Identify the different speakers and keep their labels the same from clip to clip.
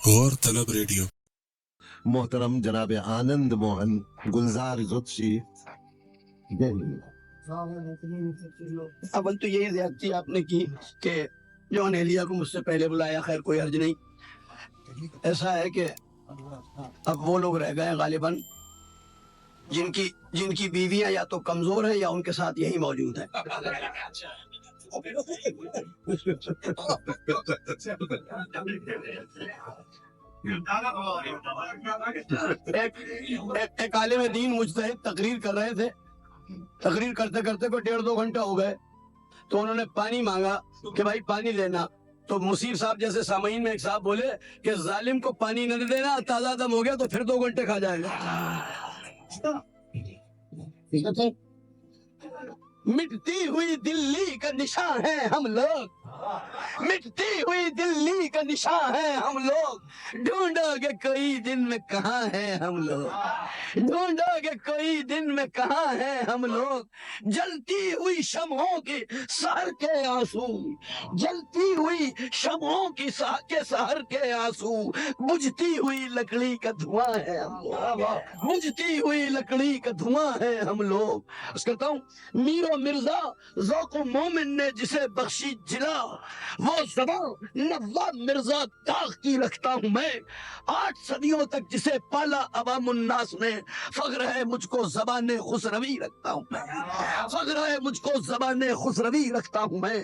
Speaker 1: غور طلب ریڈیو.
Speaker 2: محترم جناب آنند موہن گلزار زدشی دہلی.
Speaker 3: اول تو یہی زیادتی آپ نے کی کہ جو انیلیا کو مجھ سے پہلے بلایا، خیر کوئی حرج نہیں. ایسا ہے کہ اب وہ لوگ رہ گئے غالباً جن کی بیویاں یا تو کمزور ہیں یا ان کے ساتھ یہی موجود ہیں. ایک عالم دین مجتہد تقریر کر رہے تھے. تقریر کرتے کرتے کوئی 1.5-2 گھنٹے ہو گئے تو انہوں نے پانی مانگا کہ بھائی پانی دینا. تو مصیر صاحب جیسے سامعین میں ایک صاحب بولے کہ ظالم کو پانی نہ دینا، تازہ دم ہو گیا تو پھر 2 گھنٹے کھا جائے گا. مٹتی ہوئی دلی کا نشان ہے ہم لوگ، مٹتی ہوئی دلی کا نشان ہے ہم لوگ. ڈھونڈو گے کوئی دن میں کہاں ہیں ہم لوگ، ڈھونڈو گے کوئی دن میں کہاں ہیں ہم لوگ. جلتی ہوئی شمعوں کی سحر کے آنسو، جلتی ہوئی شمعوں کی سحر کے آنسو. بجھتی ہوئی لکڑی کا دھواں ہے ہم لوگ، بجھتی ہوئی لکڑی کا دھواں ہے ہم لوگ. اس کرتا ہوں میر و مرزا ذوق و مومن نے جسے بخشی جلا، وہ زبان نواب مرزا داغ کی رکھتا ہوں میں. 8 صدیوں تک جسے پالا عوام الناس نے، فخر ہے مجھ کو زبان خسروی رکھتا ہوں میں، فخر ہے مجھ کو زبان خسروی رکھتا ہوں میں.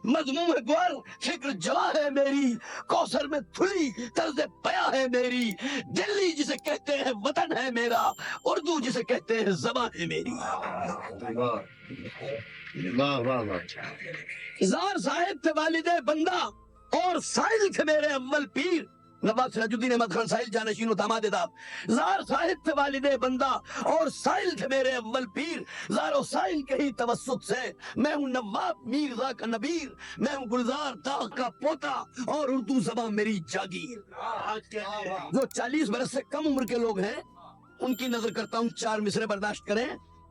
Speaker 3: مضمون گوار فکر جوا ہے میری، کوثر میں تھلی طرز بیاں ہے میری. دلی جسے کہتے ہیں وطن ہے میرا، اردو جسے کہتے ہیں زبان ہے میری. زار صاحب تھے والد بندہ اور سائل تھے میرے اول پیر. نواب سراج الدین احمد خان سائل جانشین و داماد داب. زار صاحب تھے والد بندہ اور سائل تھے میرے اول پیر. زار و سائل کے ہی توسط سے میں ہوں نواب میرزا کا نبیر. میں ہوں گلزار داغ کا پوتا اور اردو زبان میری جاگیر. جو 40 برس سے کم عمر کے لوگ ہیں ان کی نظر کرتا ہوں 4 مصرے برداشت کریں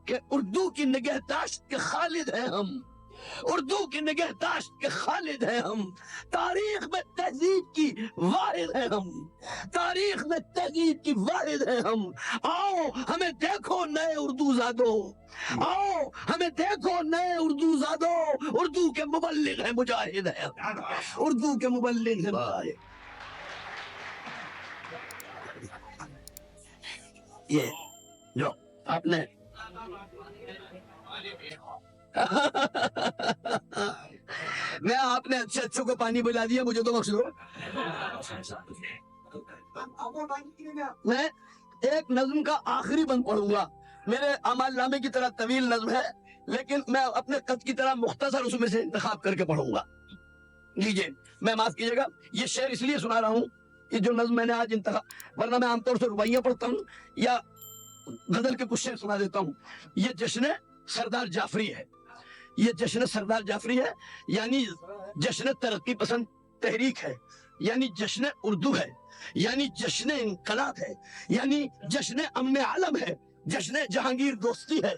Speaker 3: کہ اردو کی نگہداشت کے خالد ہیں ہم، اردو کی نگہداشت کے خالد ہیں ہم. تاریخ میں تہذیب کی واحد ہیں ہم، تاریخ میں تہذیب کی واحد ہیں ہم. آؤ ہمیں دیکھو نئے اردو زادو، آؤ ہمیں دیکھو نئے اردو زادو. اردو کے مبلغ ہیں مجاہد ہیں، اردو کے مبلغ ہیں مجاہد. یہ جو آپ نے میں آپ نے اچھوں کو پانی پلا دیا، مجھے تو بخش دو. میں ایک نظم کا آخری بند پڑھوں گا. میرے اعمال نامے کی طرح طویل نظم ہے لیکن میں اپنے قد کی طرح مختصر اس میں سے انتخاب کر کے پڑھوں گا. لیجئے، میں معاف کیجیے گا یہ شعر اس لیے سنا رہا ہوں کہ جو نظم میں نے آج انتخاب، ورنہ میں عام طور سے رباعیاں پڑھتا ہوں یا غزل کے کچھ شعر سنا دیتا ہوں. یہ جشن سردار جعفری ہے، یہ جشن سردار جعفری ہے، یعنی جشن ترقی پسند تحریک ہے، یعنی جشن اردو ہے، یعنی جشن انقلاب ہے، یعنی جشن امن عالم ہے، جشن جہانگیر دوستی ہے.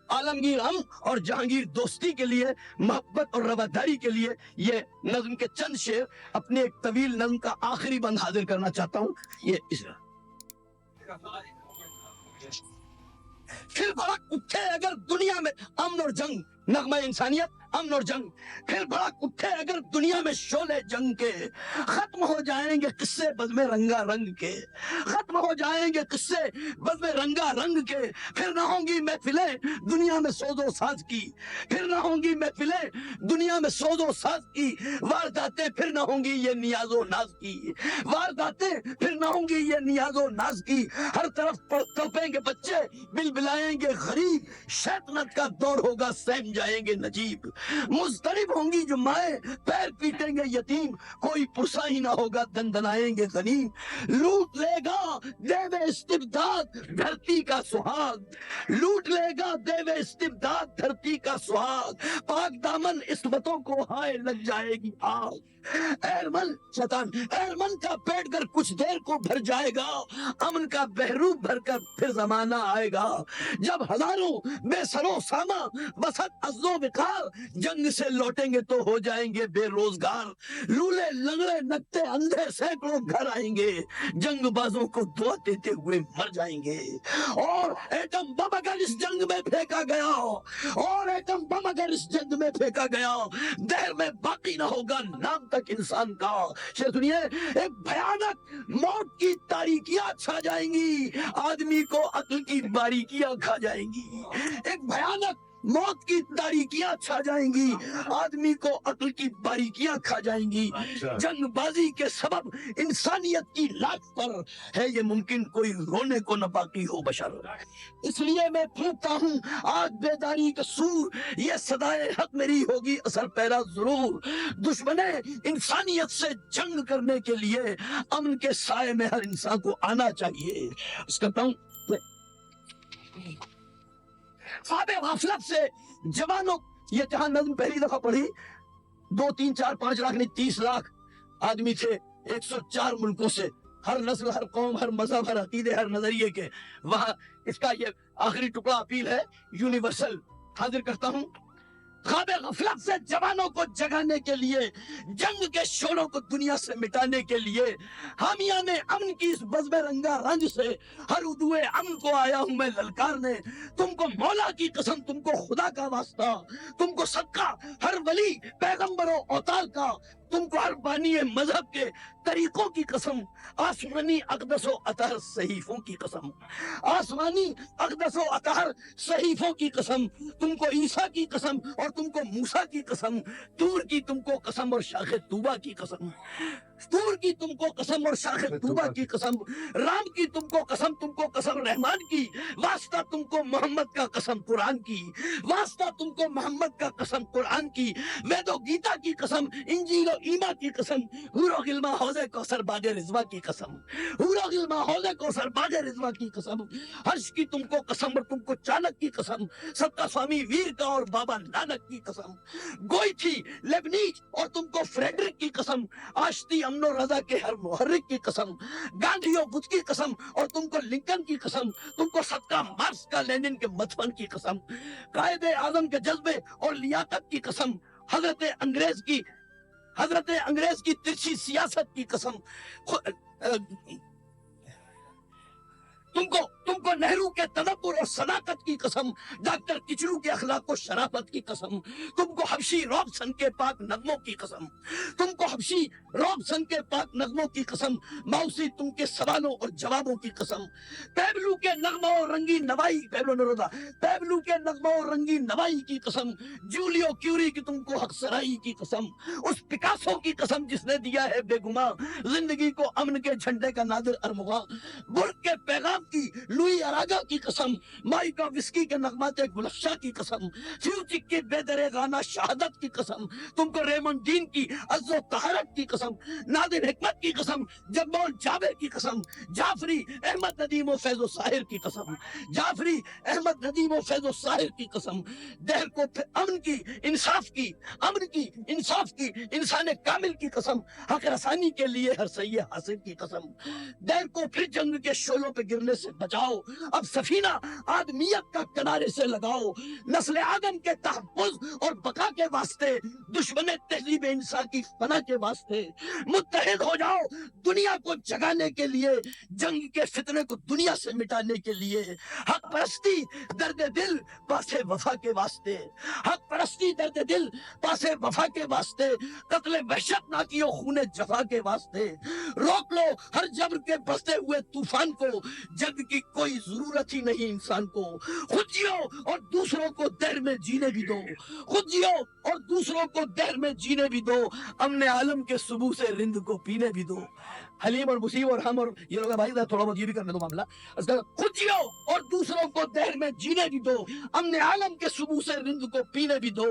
Speaker 3: عالمگیر ہم اور جہانگیر دوستی کے لیے، محبت اور رواداری کے لیے یہ نظم کے چند شعر اپنے ایک طویل نظم کا آخری بند حاضر کرنا چاہتا ہوں. یہ اس پھر بھڑک اٹھے اگر دنیا میں امن اور جنگ، نغمہ انسانیت امن اور جنگ. پھر بھڑک اٹھے اگر دنیا میں شعلے جنگ کے، ختم ہو جائیں گے قصے بزم رنگا رنگ کے، ختم ہو جائیں گے قصے بزم رنگا رنگ کے. پھر نہ ہوں گی محفلیں دنیا میں سوز و ساز کی، پھر نہ ہوں گی محفلیں دنیا میں سوز و ساز کی. وارداتیں پھر نہ ہوں گی یہ نیاز و ناز کی، وارداتیں پھر نہ ہوں گی یہ نیاز و ناز کی. ہر طرف تڑپیں گے بچے بل بلائیں گے غریب، شیطنت کا دور ہوگا سہم جائیں گے نجیب. مضطرب ہوں گی جو مائیں پیر پیٹیں گے یتیم، کوئی پرسا ہی نہ ہوگا دندنائیں گے غنیم. لوٹ لے گا دیو استبداد دھرتی کا سہاگ، لوٹ لے گا دیو استبداد دھرتی کا سہاگ. پاک دامن عصمتوں کو ہائے لگ جائے گی آگ. ایرمن شیطان ایرمن کا پیٹ کر کچھ دیر کو بھر جائے گا، امن کا بحروب بھر کر پھر زمانہ آئے گا. جب ہزاروں بے سرو ساما بسط अज़्ज़ो विकार, जंग से लौटेंगे तो हो जाएंगे बेरोजगार, लूले लंगड़े नकते अंधे सैकड़ों घर आएंगे, जंगबाजों को दुआ देते हुए मर जाएंगे। और एटम बम अगर इस जंग में फेंका गया, और एटम बम अगर इस जंग में फेंका गया, देर में बाकी ना होगा नाम तक इंसान का। शेर सुनिए, एक भयानक मौत की तारीकियां छा जाएंगी, आदमी को अक्ल की बारीकियां खा जाएंगी। एक भयानक मौत की तारीकियां छा जाएंगी, आदमी को अक्ल की बारीकियां खा जाएंगी। जंगबाजी के सबब इंसानियत की लाश पर है ये मुमकिन कोई रोने को न बाकी हो बशर। इसलिए मैं फूंकता हूँ आज बेदारी का सूर, ये सदाए हक मेरी होगी असर पैरा जरूर। दुश्मने इंसानियत से जंग करने के लिए अमन के साए में हर इंसान को आना चाहिए। कहता हूँ ख्वाब गफलत से जवानों, ये जहां नज्म पहली दफा पढ़ी 2, 3, 4, 5 लाख नहीं 30 लाख आदमी थे 104 मुल्कों से, हर नस्ल, हर कौम, हर मजहब, हर अकीदे, हर नजरिए के। वहां इसका ये आखिरी टुकड़ा अपील है यूनिवर्सल, हाजिर करता हूं। ख्वाब गफलत से जवानों को जगाने के लिए, जंग के शोरों को दुनिया से मिटाने के लिए, हामिया ने अमन की इस बज़्म रंगा रंज से हर उदुए अमन को आया हूं मैं ललकारने। तुमको मौला की कसम, तुमको खुदा का वास्ता, तुमको सदका हर वली पैगंबरों औतार का, तुमको हर बानी मजहब के तरीकों की कसम, आसमानी अक़दसो अतहर सहीफों की कसम, आसमानी अक़दसो अतहर सहीफों की कसम, तुमको ईसा की कसम और तुमको मूसा की कसम, तूर की तुमको कसम और शाखे तूबा की कसम, तूर की तुमको कसम और शाखे तूबा की कसम, राम की तुमको कसम रहमान की, वास्ता तुमको मोहम्मद का कसम कुरान की, वास्ता तुमको मोहम्मद का कसम कुरान की, वेदो गीता की कसम, इंजील और ईमा की कसम, हुरो गिल्मा हौज़े कौसर बागे रिज़वा की कसम, हुरो गिल्मा हौज़े कौसर बागे रिज़वा की कसम, हर्ष की तुमको कसम और तुमको चाणक की कसम, सबका स्वामी वीर का और बाबा नानक की कसम, गोई थी लेबनीज और तुमको फ्रेडरिक की कसम, आश्ती अमनो रजा के हर मुहर्रिक की कसम, गांधी और बुद्ध की कसम और तुमको लिंकन की कसम, तुमको सदका मार्क्स का लेनिन के मतवन की कसम, कायदे आजम के जज्बे और लियाकत की कसम, हजरत अंग्रेज की तिरछी सियासत की कसम, तुमको नेहरू के तदब्बुर और सदाकत की कसम, डॉक्टर किचलू के अखलाक और शराफत की कसम, तुमको हबशी रॉबसन के पाक नगमों की कसम, तुमको हबशी रॉबसन के पाक नगमों की कसम, माउसी तुमके सवालों और जवाबों की कसम, पैबलू के नगमों और रंगी नवाई, पैबलू के नगमों और रंगी नवाई की कसम, जूलियो क्यूरी की तुमको हकसराई की कसम, उस पिकासो की कसम जिसने दिया है बेगुमा जिंदगी को अमन के झंडे का नादिर अरमुगा, बुर्क के पैगाम की लुई अरागा की कसम, माई का विस्की के नगमाते गुलशा की कसम, फ्यूचिक की बेदरे गाना शहादत की कसम, तुमको रेमंड डीन की अज़्ज़ो तहरत की कसम, नादिर हिकमत की कसम, जब्बार जाबिर की कसम, जाफरी अहमद नदीम और फैज़ो साहिर की कसम, जाफरी अहमद नदीम और फैज़ो साहिर की कसम, दहर को अमन की, इंसाफ की, अमन की, इंसाफ की, इंसान कामिल की कसम, हक रसानी के लिए हर सही हासिल की कसम, दहर को फिर जंग के शोलों पे गिरने से बचाओ, अब सफीना आदमियत का किनारे से लगाओ, नस्ल आदम के तहफ़्फ़ुज़ और बका के वास्ते, दुश्मन तहज़ीब इंसान की फना के वास्ते मुत्तहिद हो जाओ, दुनिया को जगाने के लिए, जंग के फितने को दुनिया से मिटाने के लिए, हक परस्ती दर्द दिल पासे वफा के वास्ते, हक परस्ती दर्द दिल पासे वफा के वास्ते, कत्ले वहशत ना कियो खूने जफा के वास्ते, रोक लो हर जब्र के बसते हुए तूफान को, जंग की कोई जरूरत ही नहीं इंसान को, खुद जियो और दूसरों को दहर में जीने भी दो, खुद जियो और दूसरों को दहर में जीने भी दो, अमने आलम के सुबह से रिंद को पीने भी दो। हलीम और मुसीब और हम और ये लोग भाई थोड़ा बहुत ये भी करने दो मामला, खुद जियो और दूसरों को दहर में जीने भी दो, अमने आलम के सुबह से रिंद को पीने भी दो।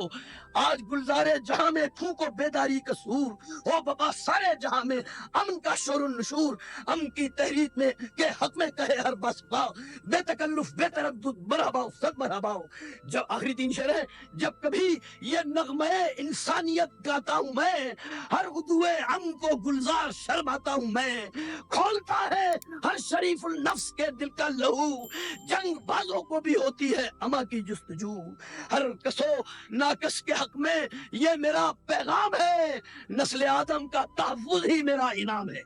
Speaker 3: आज गुलजारे जहां में फूको बेदारी का सूर, हो बाबा सारे जहां में अमन का शोर नशूर, अमन की तहरीक में के हक में कहे हर बस पाओ, बेतकल्लुफ बेतरद्दुद मरहबा सब मरहबा। जब आखिरी 3 शेर है, जब कभी ये नगमे इंसानियत गाता हूं मैं, हर उदुए अमन को गुलजार शर्माता हूं میں کھولتا ہے ہر شریف النفس کے دل کا لہو. جنگ بازوں کو بھی ہوتی ہے اما کی جستجو. ہر کسو ناکس کے حق میں یہ میرا پیغام ہے. نسل آدم کا تحفظ ہی میرا انعام ہے.